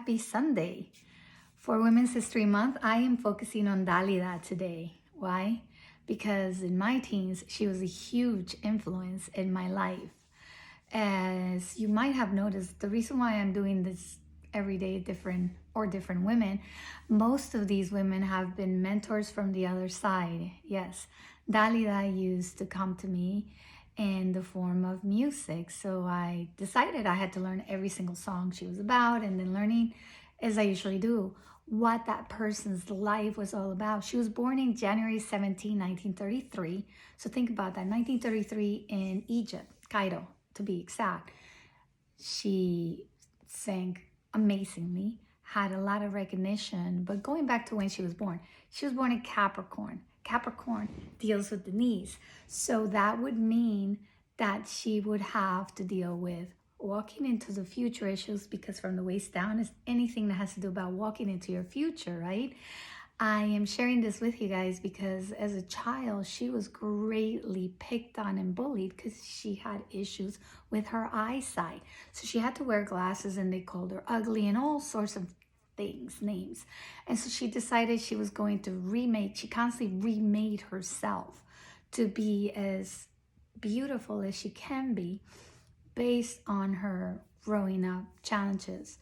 happy Sunday. For Women's History Month, I am focusing on Dalida today. Why? Because in my teens, she was a huge influence in my life. As you might have noticed, the reason why I'm doing this every day different women, most of these women have been mentors from the other side. Yes, Dalida used to come to me in the form of music. So I decided I had to learn every single song she was about, and then learning, as I usually do, what that person's life was all about. She was born in January 17, 1933. So think about that, 1933 in Egypt, Cairo to be exact. She sang amazingly, had a lot of recognition, but going back to when she was born in Capricorn. Capricorn deals with the knees. So that would mean that she would have to deal with walking into the future issues, because from the waist down is anything that has to do about walking into your future, right? I am sharing this with you guys because as a child, she was greatly picked on and bullied because she had issues with her eyesight. So she had to wear glasses and they called her ugly and all sorts of things, names. And so she decided she was going to she constantly remade herself to be as beautiful as she can be based on her growing up challenges.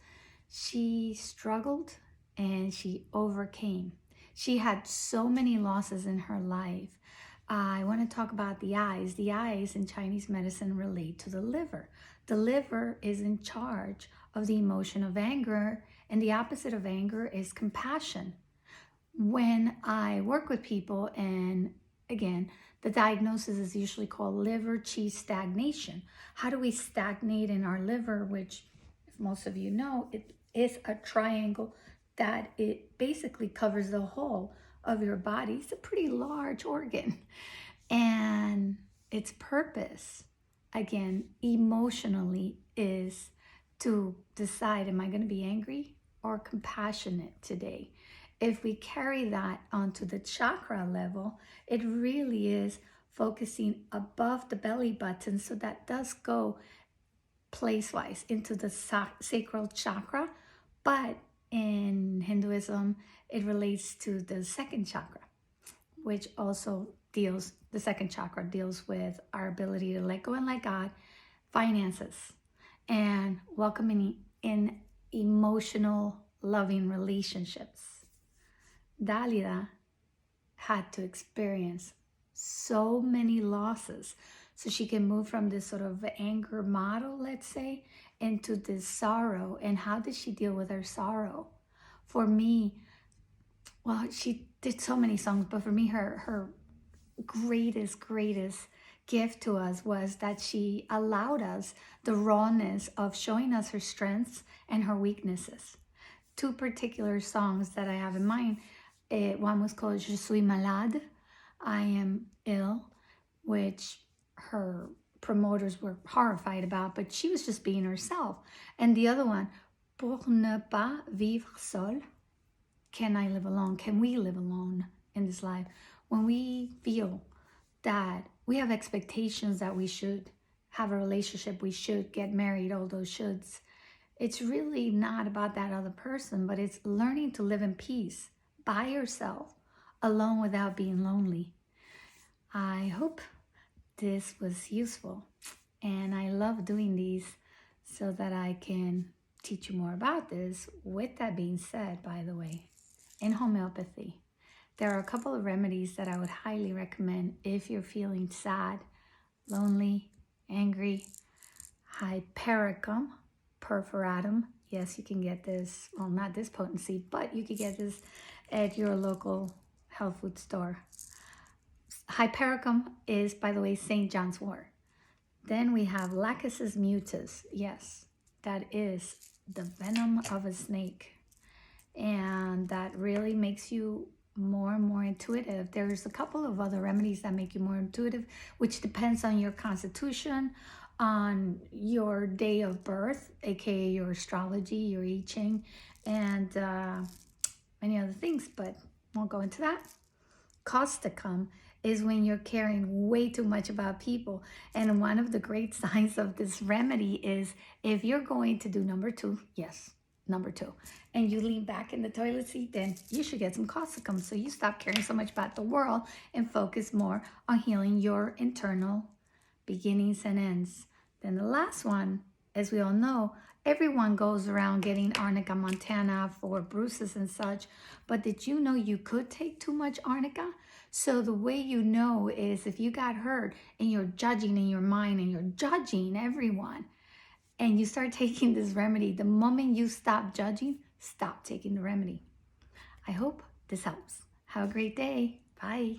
She struggled and she overcame. She had so many losses in her life. I want to talk about the eyes. The eyes in Chinese medicine relate to the liver. The liver is in charge of the emotion of anger, and the opposite of anger is compassion. When I work with people, and again, the diagnosis is usually called liver qi stagnation. How do we stagnate in our liver, which, if most of you know, it is a triangle that it basically covers the whole of your body. It's a pretty large organ. And its purpose, again, emotionally, is to decide, am I going to be angry or compassionate today? If we carry that onto the chakra level, it really is focusing above the belly button. So that does go place-wise into the sacral chakra, but in Hinduism, it relates to the second chakra, which also the second chakra deals with our ability to let go and let God, finances, and welcoming in emotional, loving relationships. Dalida had to experience so many losses so she can move from this sort of anger model, let's say, into this sorrow. And how did she deal with her sorrow? For me, well, she did so many songs, but for me, her greatest gift to us was that she allowed us the rawness of showing us her strengths and her weaknesses. Two particular songs that I have in mind. One was called Je suis malade, I am ill, which her promoters were horrified about, but she was just being herself. And the other one, Pour ne pas vivre seul, can I live alone? Can we live alone in this life? When we feel that we have expectations that we should have a relationship, we should get married, all those shoulds, it's really not about that other person, but it's learning to live in peace by yourself, alone without being lonely. I hope this was useful, and I love doing these so that I can teach you more about this. With that being said, by the way, in homeopathy, there are a couple of remedies that I would highly recommend if you're feeling sad, lonely, angry. Hypericum perforatum. Yes, you can get this, well, not this potency, but you can get this at your local health food store. Hypericum is, by the way, St. John's wort. Then we have Lachesis mutus. Yes, that is the venom of a snake. And that really makes you more and more intuitive. There's a couple of other remedies that make you more intuitive, which depends on your constitution, on your day of birth, aka your astrology, your I Ching, and many other things, but won't go into that. Causticum is when you're caring way too much about people. And one of the great signs of this remedy is if you're going to do number 2, yes, number 2, and you lean back in the toilet seat, then you should get some cossicum so you stop caring so much about the world and focus more on healing your internal beginnings and ends. Then the last one, as we all know, everyone goes around getting arnica montana for bruises and such, but did you know you could take too much arnica? So the way you know is if you got hurt and you're judging in your mind and you're judging everyone, and you start taking this remedy, the moment you stop judging, stop taking the remedy. I hope this helps. Have a great day. Bye.